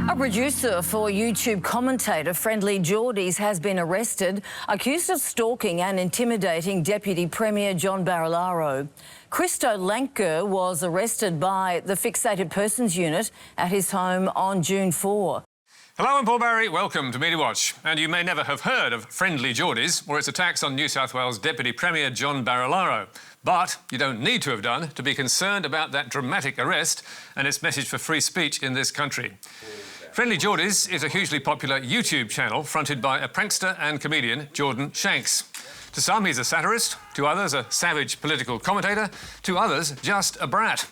A producer for YouTube commentator Friendly Jordies has been arrested, accused of stalking and intimidating Deputy Premier John Barilaro. Christo Lanker was arrested by the Fixated Persons Unit at his home on June 4. Hello, I'm Paul Barry. Welcome to Media Watch. And you may never have heard of Friendly Jordies or its attacks on New South Wales Deputy Premier John Barilaro. But you don't need to have done to be concerned about that dramatic arrest and its message for free speech in this country. Friendly Jordies is a hugely popular YouTube channel fronted by a prankster and comedian, Jordan Shanks. To some, he's a satirist, to others, a savage political commentator, to others, just a brat.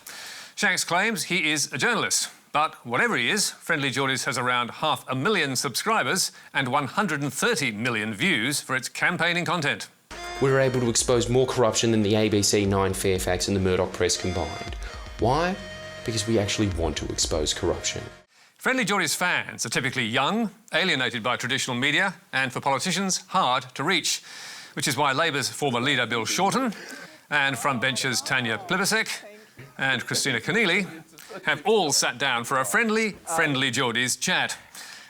Shanks claims he is a journalist. But whatever he is, Friendly Jordies has around 500,000 subscribers and 130 million views for its campaigning content. We were able to expose more corruption than the ABC, Nine, Fairfax and the Murdoch press combined. Why? Because we actually want to expose corruption. Friendly Jordies fans are typically young, alienated by traditional media and, for politicians, hard to reach, which is why Labor's former leader Bill Shorten and frontbenchers Tanya Plibersek and Christina Keneally have all sat down for a Friendly Jordies chat.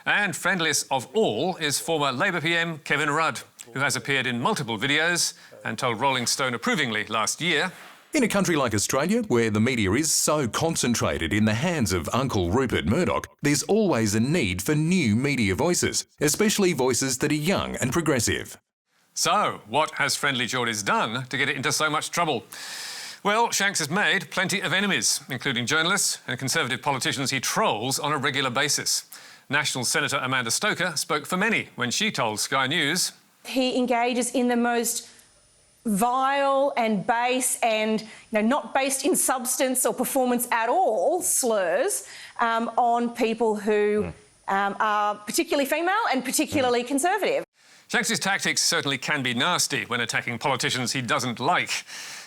And friendliest of all is former Labor PM Kevin Rudd, who has appeared in multiple videos and told Rolling Stone approvingly last year, in a country like Australia, where the media is so concentrated in the hands of Uncle Rupert Murdoch, there's always a need for new media voices, especially voices that are young and progressive. So, what has Friendly Jordies done to get it into so much trouble? Well, Shanks has made plenty of enemies, including journalists and Conservative politicians he trolls on a regular basis. National Senator Amanda Stoker spoke for many when she told Sky News, he engages in the most vile and base and not based in substance or performance at all slurs on people who are particularly female and particularly conservative. Shanks' tactics certainly can be nasty when attacking politicians he doesn't like.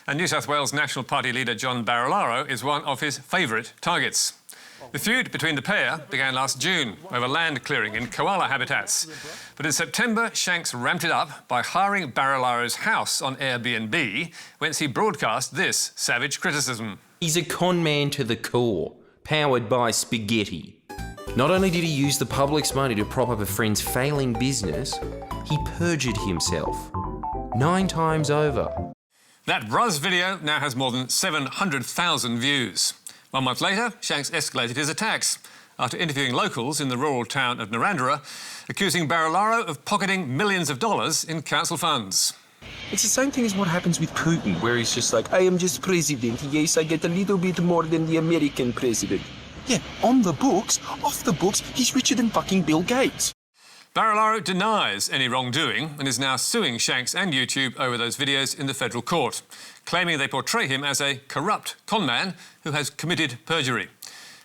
And New South Wales National Party leader John Barilaro is one of his favourite targets. The feud between the pair began last June over land clearing in koala habitats. But in September, Shanks ramped it up by hiring Barilaro's house on Airbnb, whence he broadcast this savage criticism. He's a con man to the core, powered by spaghetti. Not only did he use the public's money to prop up a friend's failing business, he perjured himself 9 times over. That Bruz video now has more than 700,000 views. 1 month later, Shanks escalated his attacks after interviewing locals in the rural town of Narrandera, accusing Barilaro of pocketing millions of dollars in council funds. It's the same thing as what happens with Putin, where he's just like, I am just president. Yes, I get a little bit more than the American president. Yeah, on the books, off the books, he's richer than fucking Bill Gates. Barilaro denies any wrongdoing and is now suing Shanks and YouTube over those videos in the federal court, claiming they portray him as a corrupt conman who has committed perjury.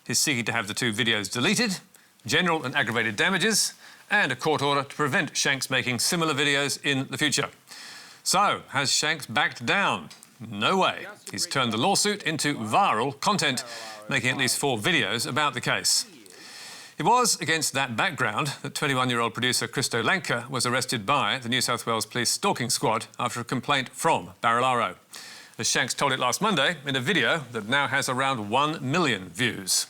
He's seeking to have the 2 videos deleted, general and aggravated damages, and a court order to prevent Shanks making similar videos in the future. So, has Shanks backed down? No way. He's turned the lawsuit into viral content, making at least 4 videos about the case. It was against that background that 21-year-old producer Christo Lanker was arrested by the New South Wales Police Stalking Squad after a complaint from Barilaro. As Shanks told it last Monday in a video that now has around 1 million views.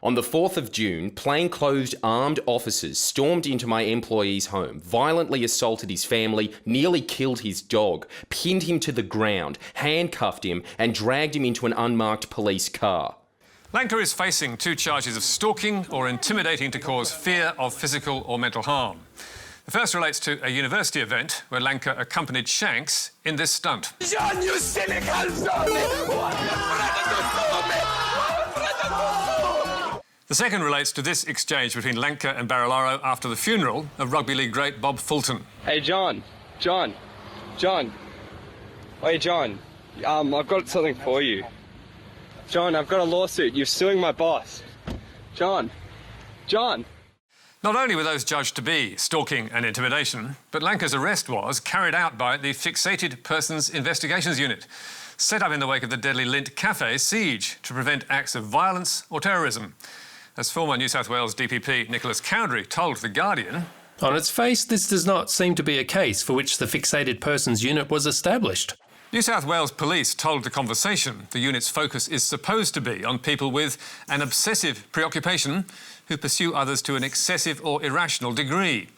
On the 4th of June, plainclothes armed officers stormed into my employee's home, violently assaulted his family, nearly killed his dog, pinned him to the ground, handcuffed him and dragged him into an unmarked police car. Lanker is facing 2 charges of stalking or intimidating to cause fear of physical or mental harm. The first relates to a university event where Lanker accompanied Shanks in this stunt. John, you cynical The second relates to this exchange between Lanker and Barilaro after the funeral of rugby league great Bob Fulton. Hey, John. Hey, John. I've got something for you. John, I've got a lawsuit. You're suing my boss. John. Not only were those judged to be stalking and intimidation, but Lanker's arrest was carried out by the Fixated Persons Investigations Unit, set up in the wake of the deadly Lindt Cafe siege to prevent acts of violence or terrorism. As former New South Wales DPP Nicholas Cowdery told The Guardian, on its face, this does not seem to be a case for which the Fixated Persons Unit was established. New South Wales Police told The Conversation the unit's focus is supposed to be on people with an obsessive preoccupation who pursue others to an excessive or irrational degree.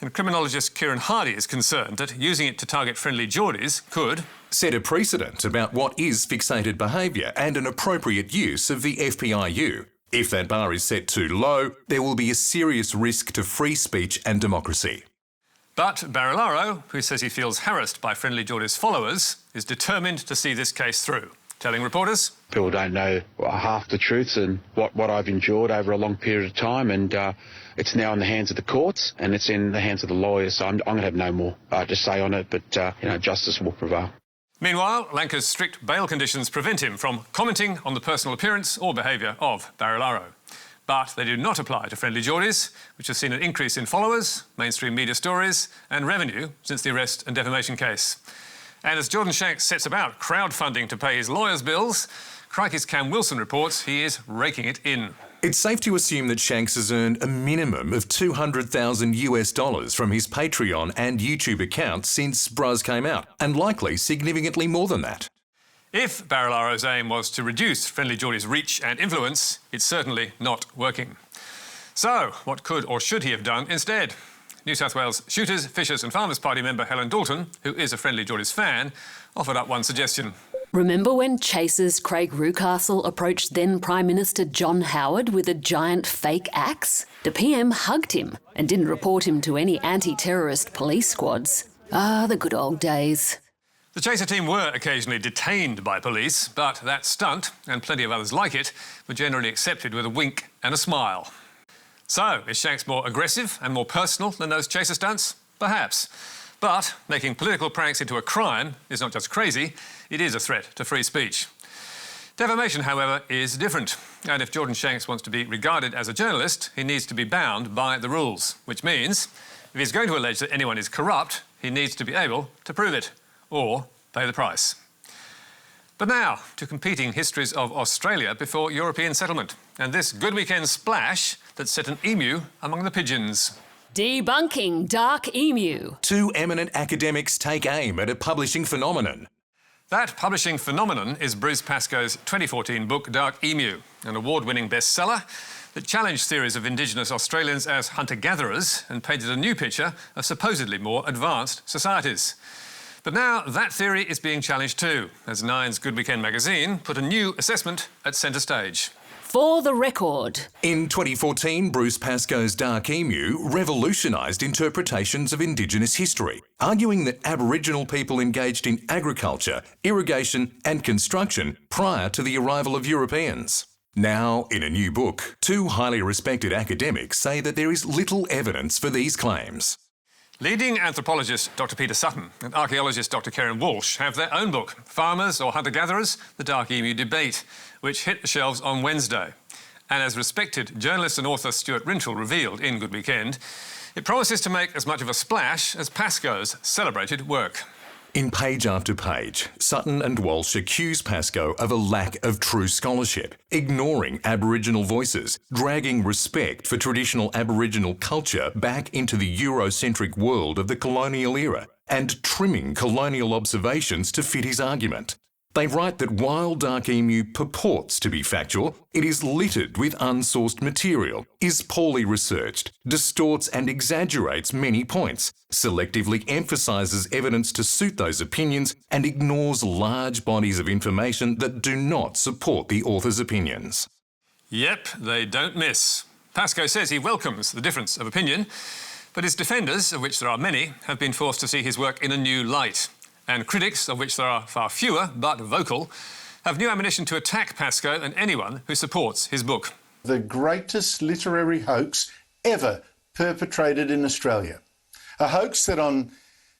And criminologist Kieran Hardy is concerned that using it to target friendly Geordies could set a precedent about what is fixated behaviour and an appropriate use of the FPIU. If that bar is set too low, there will be a serious risk to free speech and democracy. But Barilaro, who says he feels harassed by friendly Geordies' followers, is determined to see this case through, telling reporters, "People don't know half the truths and what I've endured over a long period of time, and it's now in the hands of the courts and it's in the hands of the lawyers, so I'm going to have no more to say on it, but justice will prevail." Meanwhile, Lanca's strict bail conditions prevent him from commenting on the personal appearance or behaviour of Barilaro. But they do not apply to friendly Geordies, which has seen an increase in followers, mainstream media stories and revenue since the arrest and defamation case. And as Jordan Shanks sets about crowdfunding to pay his lawyer's bills, Crikey's Cam Wilson reports he is raking it in. It's safe to assume that Shanks has earned a minimum of $200,000 from his Patreon and YouTube accounts since Bruz came out, and likely significantly more than that. If Barilaro's aim was to reduce friendly Geordies' reach and influence, it's certainly not working. So, what could or should he have done instead? New South Wales Shooters, Fishers and Farmers Party member Helen Dalton, who is a friendly Geordies fan, offered up one suggestion. Remember when Chase's Craig Rucastle approached then Prime Minister John Howard with a giant fake axe? The PM hugged him and didn't report him to any anti-terrorist police squads. Ah, the good old days. The Chaser team were occasionally detained by police, but that stunt, and plenty of others like it, were generally accepted with a wink and a smile. So, is Shanks more aggressive and more personal than those Chaser stunts? Perhaps. But making political pranks into a crime is not just crazy, it is a threat to free speech. Defamation, however, is different. And if Jordan Shanks wants to be regarded as a journalist, he needs to be bound by the rules. Which means, if he's going to allege that anyone is corrupt, he needs to be able to prove it. Or pay the price. But now, to competing histories of Australia before European settlement. And this Good Weekend splash that set an emu among the pigeons. Debunking Dark Emu. Two eminent academics take aim at a publishing phenomenon. That publishing phenomenon is Bruce Pascoe's 2014 book Dark Emu, an award-winning bestseller that challenged theories of Indigenous Australians as hunter-gatherers and painted a new picture of supposedly more advanced societies. But now that theory is being challenged too, as Nine's Good Weekend magazine put a new assessment at centre stage. For the record. In 2014, Bruce Pascoe's Dark Emu revolutionised interpretations of Indigenous history, arguing that Aboriginal people engaged in agriculture, irrigation and construction prior to the arrival of Europeans. Now, in a new book, two highly respected academics say that there is little evidence for these claims. Leading anthropologist Dr. Peter Sutton and archaeologist Dr. Karen Walsh have their own book, Farmers or Hunter-Gatherers? The Dark Emu Debate, which hit the shelves on Wednesday. And as respected journalist and author Stuart Rintoul revealed in Good Weekend, it promises to make as much of a splash as Pascoe's celebrated work. In page after page, Sutton and Walsh accuse Pascoe of a lack of true scholarship, ignoring Aboriginal voices, dragging respect for traditional Aboriginal culture back into the Eurocentric world of the colonial era, and trimming colonial observations to fit his argument. They write that while Dark Emu purports to be factual, it is littered with unsourced material, is poorly researched, distorts and exaggerates many points, selectively emphasises evidence to suit those opinions, and ignores large bodies of information that do not support the author's opinions. Yep, they don't miss. Pascoe says he welcomes the difference of opinion, but his defenders, of which there are many, have been forced to see his work in a new light. And critics, of which there are far fewer, but vocal, have new ammunition to attack Pascoe and anyone who supports his book. The greatest literary hoax ever perpetrated in Australia. A hoax that on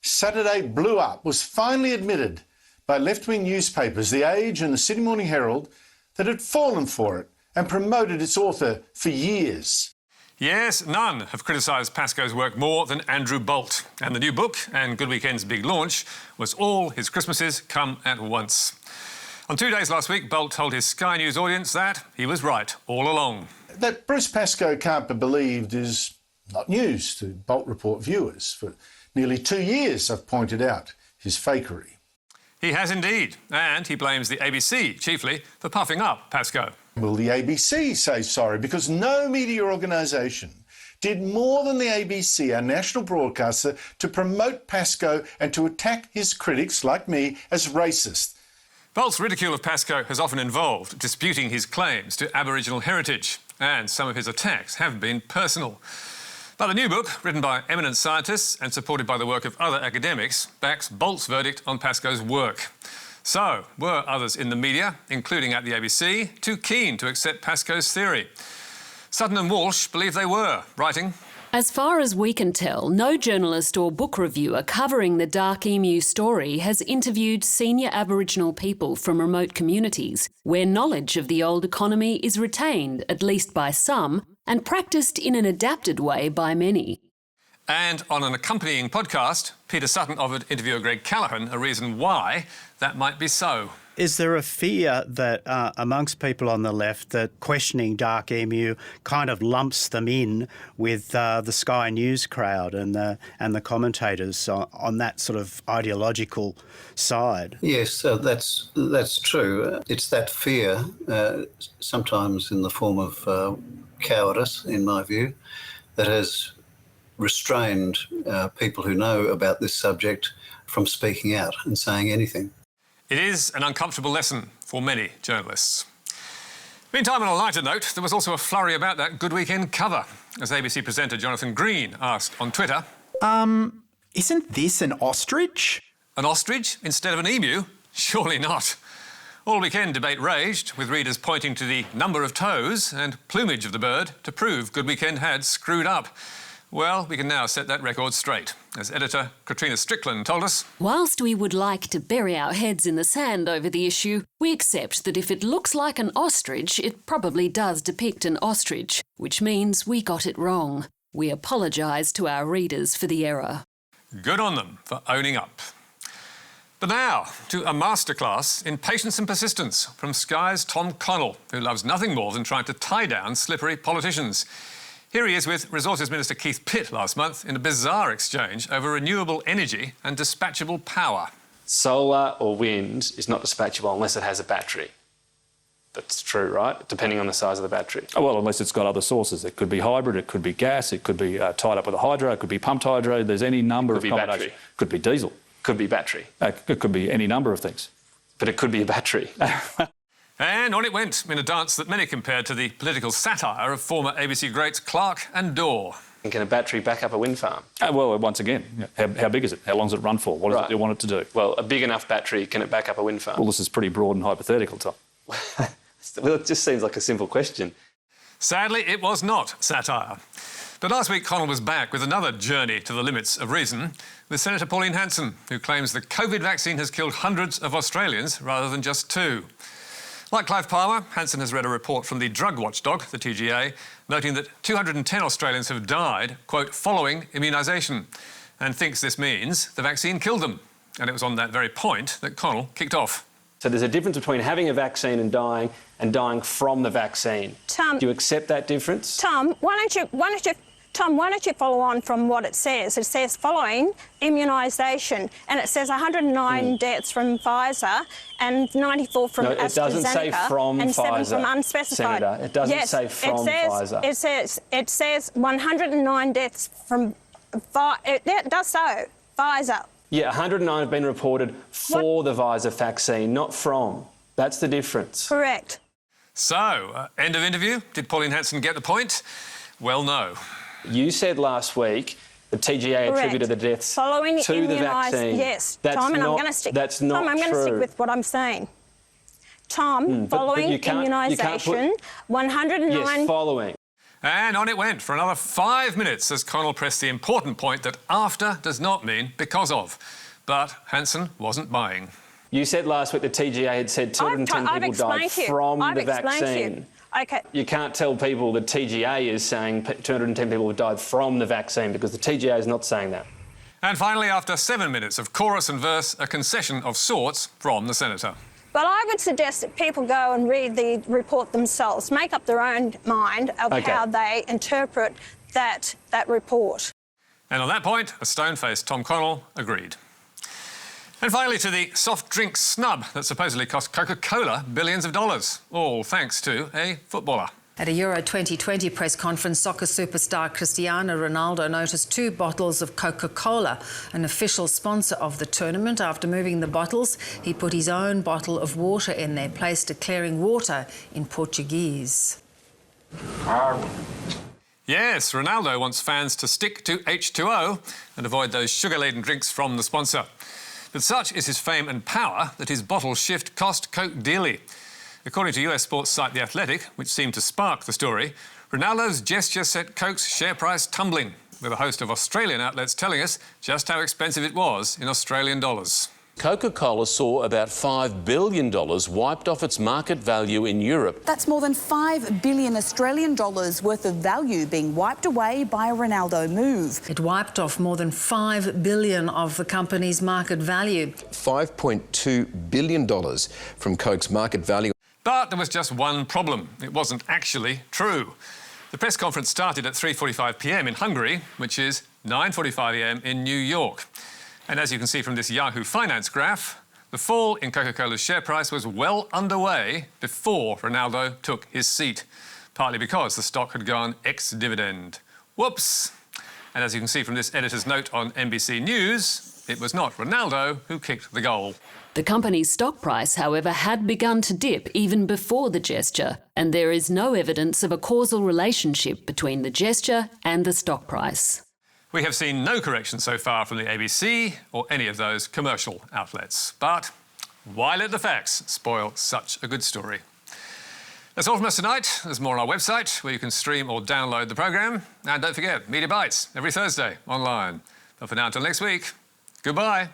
Saturday blew up, was finally admitted by left-wing newspapers, The Age and the Sydney Morning Herald, that had fallen for it and promoted its author for years. Yes, none have criticised Pascoe's work more than Andrew Bolt. And the new book, and Good Weekend's big launch, was All His Christmases Come at Once. On 2 days last week, Bolt told his Sky News audience that he was right all along. That Bruce Pascoe can't be believed is not news to Bolt Report viewers. For nearly 2 years I've pointed out his fakery. He has indeed, and he blames the ABC chiefly for puffing up Pascoe. Will the ABC say sorry? Because no media organisation did more than the ABC, our national broadcaster, to promote Pascoe and to attack his critics, like me, as racist. Bolt's ridicule of Pascoe has often involved disputing his claims to Aboriginal heritage, and some of his attacks have been personal. But the new book, written by eminent scientists and supported by the work of other academics, backs Bolt's verdict on Pascoe's work. So, were others in the media, including at the ABC, too keen to accept Pascoe's theory? Sutton and Walsh believe they were, writing, As far as we can tell, no journalist or book reviewer covering the Dark Emu story has interviewed senior Aboriginal people from remote communities where knowledge of the old economy is retained, at least by some, and practiced in an adapted way by many. And on an accompanying podcast, Peter Sutton offered interviewer Greg Callaghan a reason why that might be so. Is there a fear that amongst people on the left that questioning Dark Emu kind of lumps them in with the Sky News crowd and the commentators on that sort of ideological side? Yes, that's true. It's that fear, sometimes in the form of cowardice, in my view, that has restrained people who know about this subject from speaking out and saying anything. It is an uncomfortable lesson for many journalists. Meantime, on a lighter note, there was also a flurry about that Good Weekend cover, as ABC presenter Jonathan Green asked on Twitter, Isn't this an ostrich? An ostrich instead of an emu? Surely not. All weekend debate raged, with readers pointing to the number of toes and plumage of the bird to prove Good Weekend had screwed up. Well, we can now set that record straight, as editor Katrina Strickland told us. Whilst we would like to bury our heads in the sand over the issue, we accept that if it looks like an ostrich, it probably does depict an ostrich, which means we got it wrong. We apologise to our readers for the error. Good on them for owning up. But now, to a masterclass in patience and persistence from Sky's Tom Connell, who loves nothing more than trying to tie down slippery politicians. Here he is with Resources Minister Keith Pitt last month in a bizarre exchange over renewable energy and dispatchable power. Solar or wind is not dispatchable unless it has a battery. That's true, right? Depending on the size of the battery. Oh, well, unless it's got other sources. It could be hybrid, it could be gas, it could be tied up with a hydro, it could be pumped hydro. There's any number of combinations. Battery. Could be diesel. Could be battery. It could be any number of things. But it could be a battery. And on it went, in a dance that many compared to the political satire of former ABC greats Clark and Dorr. And can a battery back up a wind farm? Well, once again, how big is it? How long does it run for? What does it want it to do? Well, a big enough battery, can it back up a wind farm? Well, this is pretty broad and hypothetical, Tom. Well, it just seems like a simple question. Sadly, it was not satire. But last week, Connell was back with another journey to the limits of reason with Senator Pauline Hanson, who claims the COVID vaccine has killed hundreds of Australians rather than just 2. Like Clive Palmer, Hanson has read a report from the drug watchdog, the TGA, noting that 210 Australians have died, quote, following immunisation, and thinks this means the vaccine killed them. And it was on that very point that Connell kicked off. So there's a difference between having a vaccine and dying from the vaccine. Tom, do you accept that difference? Tom, why don't you follow on from what it says? It says following immunisation, and it says 109 deaths from Pfizer and 94 from AstraZeneca. No, it doesn't say from and Pfizer, 7 from unspecified. Senator. It doesn't say from Pfizer. It says 109 deaths from it does so. Pfizer. Yeah, 109 have been reported for the Pfizer vaccine, not from. That's the difference. Correct. So, end of interview. Did Pauline Hanson get the point? Well, no. You said last week the TGA attributed the deaths following to the vaccine. Yes, that's Tom, and not, I'm going to stick. That's not Tom, I'm going to stick with what I'm saying. Tom, following immunisation, 109. Yes, following. And on it went for another 5 minutes as Connell pressed the important point that after does not mean because of. But Hanson wasn't buying. You said last week the TGA had said 210 people died from the vaccine. Okay. You can't tell people the TGA is saying 210 people have died from the vaccine because the TGA is not saying that. And finally, after 7 minutes of chorus and verse, a concession of sorts from the senator. But I would suggest that people go and read the report themselves, make up their own mind of how they interpret that report. And on that point, a stone-faced Tom Connell agreed. And finally to the soft drink snub that supposedly cost Coca-Cola billions of dollars, all thanks to a footballer. At a Euro 2020 press conference, soccer superstar Cristiano Ronaldo noticed 2 bottles of Coca-Cola, an official sponsor of the tournament. After moving the bottles, he put his own bottle of water in their place, declaring water in Portuguese. Yes, Ronaldo wants fans to stick to H2O and avoid those sugar-laden drinks from the sponsor. But such is his fame and power that his bottle shift cost Coke dearly. According to US sports site The Athletic, which seemed to spark the story, Ronaldo's gesture set Coke's share price tumbling, with a host of Australian outlets telling us just how expensive it was in Australian dollars. Coca-Cola saw about $5 billion wiped off its market value in Europe. That's more than $5 billion Australian dollars worth of value being wiped away by a Ronaldo move. It wiped off more than $5 billion of the company's market value. $5.2 billion from Coke's market value. But there was just one problem. It wasn't actually true. The press conference started at 3:45 p.m. in Hungary, which is 9:45 a.m. in New York. And as you can see from this Yahoo Finance graph, the fall in Coca-Cola's share price was well underway before Ronaldo took his seat, partly because the stock had gone ex-dividend. Whoops! And as you can see from this editor's note on NBC News, it was not Ronaldo who kicked the goal. The company's stock price, however, had begun to dip even before the gesture, and there is no evidence of a causal relationship between the gesture and the stock price. We have seen no correction so far from the ABC or any of those commercial outlets. But why let the facts spoil such a good story? That's all from us tonight. There's more on our website, where you can stream or download the programme. And don't forget, Media Bites, every Thursday, online. But for now, until next week, goodbye.